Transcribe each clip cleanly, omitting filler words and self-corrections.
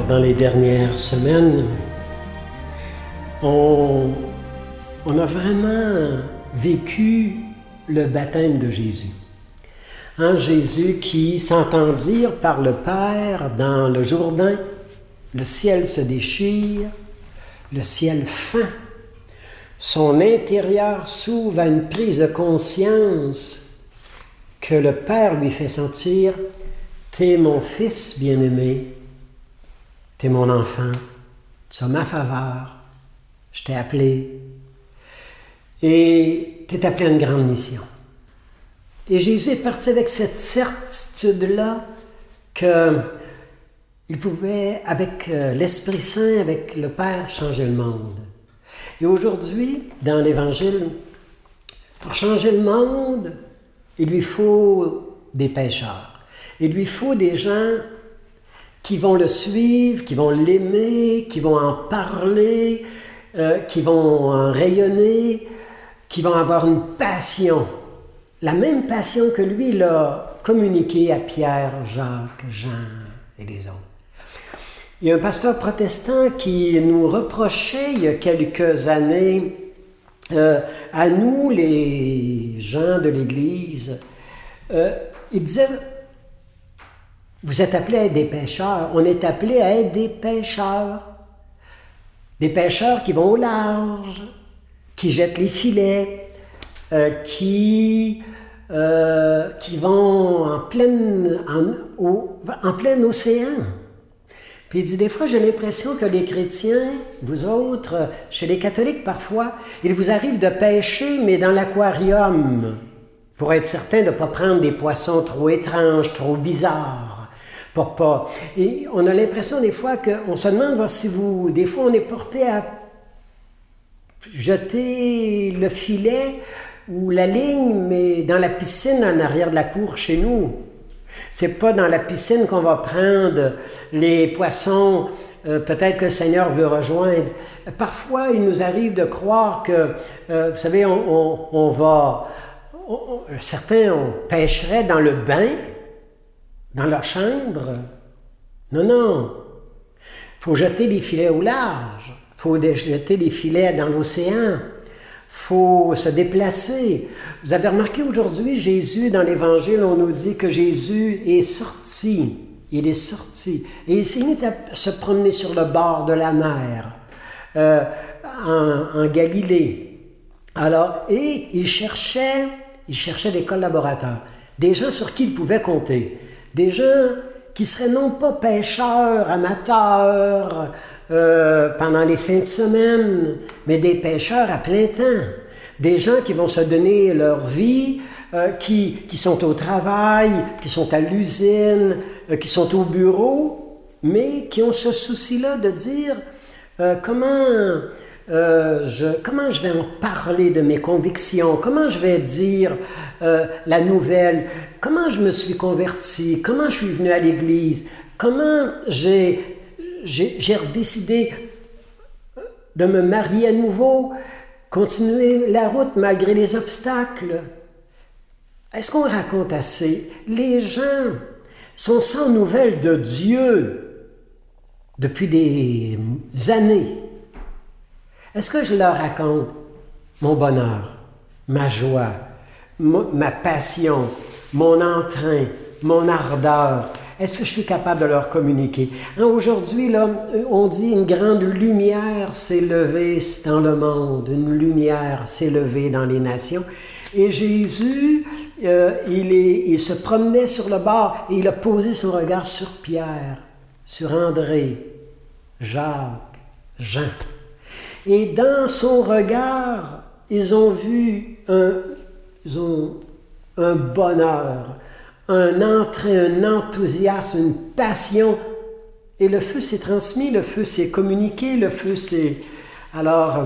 dans les dernières semaines, on a vraiment vécu le baptême de Jésus. Jésus qui s'entend dire par le Père dans le Jourdain, le ciel se déchire, le ciel fend. Son intérieur s'ouvre à une prise de conscience que le Père lui fait sentir « T'es mon fils bien-aimé, t'es mon enfant, tu as ma faveur, je t'ai appelé et t'es appelé à une grande mission. » Et Jésus est parti avec cette certitude-là qu'il pouvait, avec l'Esprit Saint, avec le Père, changer le monde. Et aujourd'hui, dans l'Évangile, pour changer le monde, il lui faut des pécheurs. Il lui faut des gens qui vont le suivre, qui vont l'aimer, qui vont en parler, qui vont en rayonner, qui vont avoir une passion. La même passion que lui l'a communiquée à Pierre, Jacques, Jean et les autres. Il y a un pasteur protestant qui nous reprochait il y a quelques années, à nous les gens de l'Église, il disait, vous êtes appelés à être des pécheurs, on est appelés à être des pécheurs qui vont au large, qui jettent les filets, qui vont en plein océan. Puis il dit, des fois, j'ai l'impression que les chrétiens, vous autres, chez les catholiques parfois, il vous arrive de pêcher, mais dans l'aquarium, pour être certain de ne pas prendre des poissons trop étranges, trop bizarres. Pour pas. Et on a l'impression des fois qu'on se demande si vous... Des fois, on est porté à jeter le filet ou la ligne, mais dans la piscine en arrière de la cour chez nous. C'est pas dans la piscine qu'on va prendre les poissons, peut-être que le Seigneur veut rejoindre. Parfois, il nous arrive de croire que, vous savez, certains pêcheraient dans le bain, dans leur chambre. Non. Il faut jeter les filets au large. Il faut jeter les filets dans l'océan. Il faut se déplacer. Vous avez remarqué aujourd'hui, Jésus, dans l'Évangile, on nous dit que Jésus est sorti. Il est sorti. Et il s'est mis à se promener sur le bord de la mer, en Galilée. Alors, et il cherchait des collaborateurs, des gens sur qui il pouvait compter, des gens qui seraient non pas pêcheurs, amateurs, pendant les fins de semaine, mais des pêcheurs à plein temps. Des gens qui vont se donner leur vie, qui sont au travail, qui sont à l'usine, qui sont au bureau, mais qui ont ce souci-là de dire comment je vais en parler de mes convictions, comment je vais dire la nouvelle, comment je me suis converti, comment je suis venu à l'Église, comment j'ai décidé de me marier à nouveau, continuer la route malgré les obstacles. Est-ce qu'on raconte assez? Les gens sont sans nouvelles de Dieu depuis des années. Est-ce que je leur raconte mon bonheur, ma joie, ma passion, mon entrain, mon ardeur? Est-ce que je suis capable de leur communiquer? Aujourd'hui, là, on dit une grande lumière s'est levée dans le monde, une lumière s'est levée dans les nations. Et Jésus, il se promenait sur le bord et il a posé son regard sur Pierre, sur André, Jacques, Jean. Et dans son regard, ils ont vu un bonheur, un entrain, un enthousiasme, une passion. Et le feu s'est transmis, le feu s'est communiqué, le feu s'est... Alors, il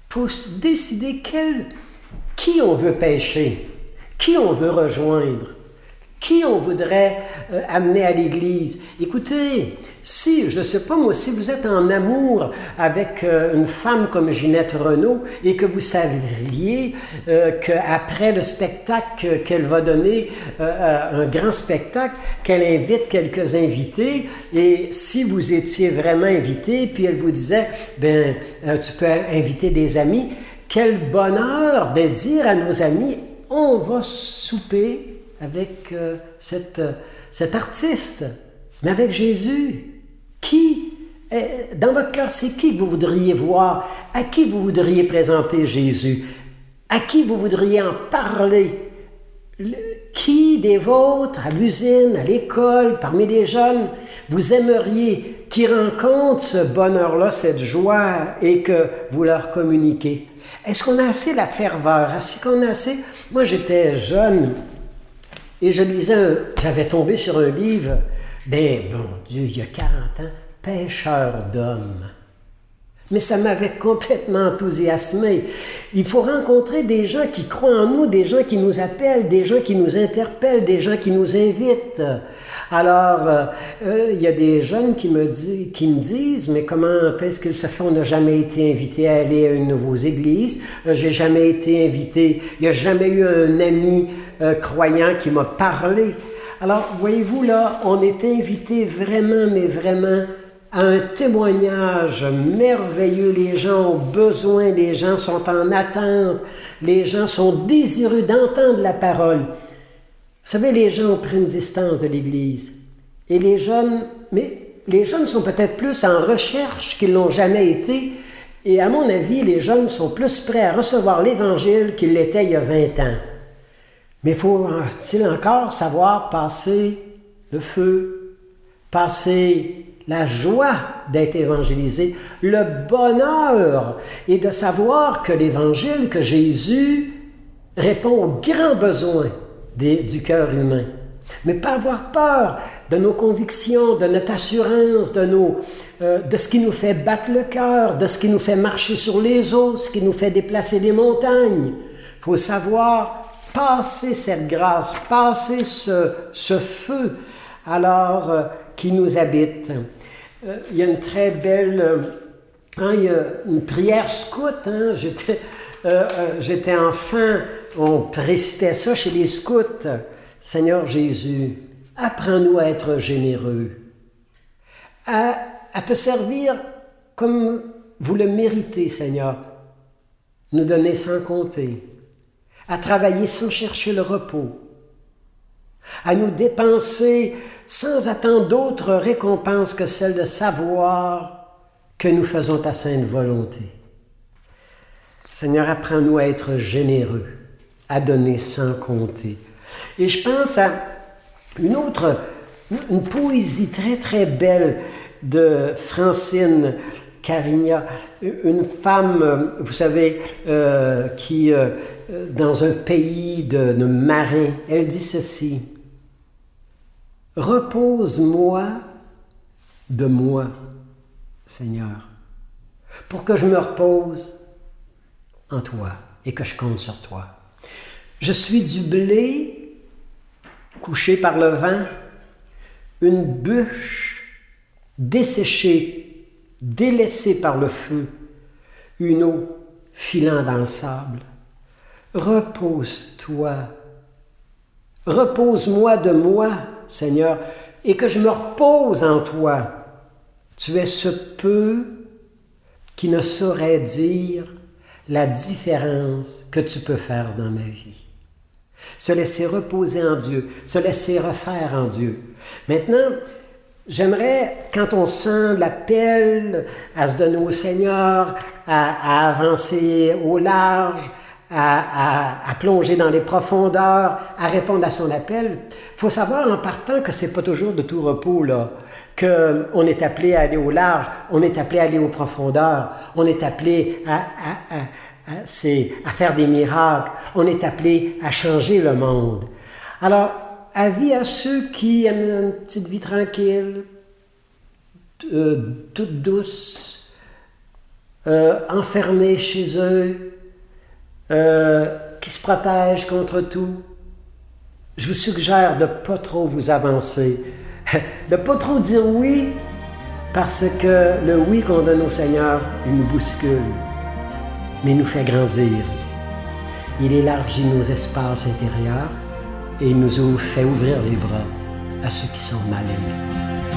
faut décider qui on veut pêcher, qui on veut rejoindre, Qui on voudrait amener à l'Église? Écoutez, si, je ne sais pas moi, si vous êtes en amour avec une femme comme Ginette Renault et que vous saviez qu'après le spectacle qu'elle va donner, un grand spectacle, qu'elle invite quelques invités, et si vous étiez vraiment invité, puis elle vous disait, tu peux inviter des amis, quel bonheur de dire à nos amis, on va souper avec cet artiste, mais avec Jésus. Qui, dans votre cœur, c'est qui que vous voudriez voir? À qui vous voudriez présenter Jésus? À qui vous voudriez en parler? Qui des vôtres, à l'usine, à l'école, parmi les jeunes, vous aimeriez qu'ils rencontrent ce bonheur-là, cette joie, et que vous leur communiquez? Est-ce qu'on a assez la ferveur? Est-ce qu'on a assez... Moi, j'étais jeune et je lisais, j'avais tombé sur un livre, bon Dieu, il y a 40 ans, Pêcheur d'hommes. Mais ça m'avait complètement enthousiasmé. Il faut rencontrer des gens qui croient en nous, des gens qui nous appellent, des gens qui nous interpellent, des gens qui nous invitent. Alors, il y a des jeunes qui me disent, mais comment est-ce qu'il se fait? On n'a jamais été invité à aller à une de vos églises. J'ai jamais été invité. Il n'y a jamais eu un ami croyant qui m'a parlé. Alors, voyez-vous, là, on est invité vraiment, mais vraiment, à un témoignage merveilleux. Les gens ont besoin, les gens sont en attente, les gens sont désireux d'entendre la parole. Vous savez, les gens ont pris une distance de l'Église. Et les jeunes sont peut-être plus en recherche qu'ils l'ont jamais été. Et à mon avis, les jeunes sont plus prêts à recevoir l'Évangile qu'ils l'étaient il y a 20 ans. Mais faut-il encore savoir passer le feu, passer la joie d'être évangélisé, le bonheur et de savoir que l'Évangile, que Jésus répond aux grands besoins du cœur humain. Mais pas avoir peur de nos convictions, de notre assurance, de ce qui nous fait battre le cœur, de ce qui nous fait marcher sur les eaux, ce qui nous fait déplacer des montagnes. Il faut savoir passer cette grâce, passer ce feu alors qui nous habite. Il y a une très belle... il y a une prière scout. J'étais enfant, on récitait ça chez les scouts. Seigneur Jésus, apprends-nous à être généreux, à te servir comme vous le méritez, Seigneur. Nous donner sans compter, à travailler sans chercher le repos, à nous dépenser sans attendre d'autres récompenses que celle de savoir que nous faisons ta sainte volonté. Seigneur, apprends-nous à être généreux, à donner sans compter. Et je pense à une poésie très très belle de Francine Carigna, une femme, vous savez, qui, dans un pays de marins, elle dit ceci: « Repose-moi de moi, Seigneur, pour que je me repose en toi et que je compte sur toi. Je suis du blé couché par le vent, une bûche desséchée, délaissée par le feu, une eau filant dans le sable. Repose-toi, repose-moi de moi, Seigneur, et que je me repose en toi. Tu es ce peu qui ne saurait dire la différence que tu peux faire dans ma vie. Se laisser reposer en Dieu, se laisser refaire en Dieu. Maintenant, j'aimerais, quand on sent l'appel à se donner au Seigneur, à avancer au large, à plonger dans les profondeurs, à répondre à son appel, il faut savoir en partant que c'est pas toujours de tout repos, là, qu'on est appelé à aller au large, on est appelé à aller aux profondeurs, on est appelé à faire des miracles, on est appelé à changer le monde. Alors, avis à ceux qui aiment une petite vie tranquille, toute douce, enfermés chez eux, qui se protègent contre tout. Je vous suggère de ne pas trop vous avancer, de ne pas trop dire oui, parce que le oui qu'on donne au Seigneur, il nous bouscule, mais il nous fait grandir. Il élargit nos espaces intérieurs et il nous fait ouvrir les bras à ceux qui sont mal aimés.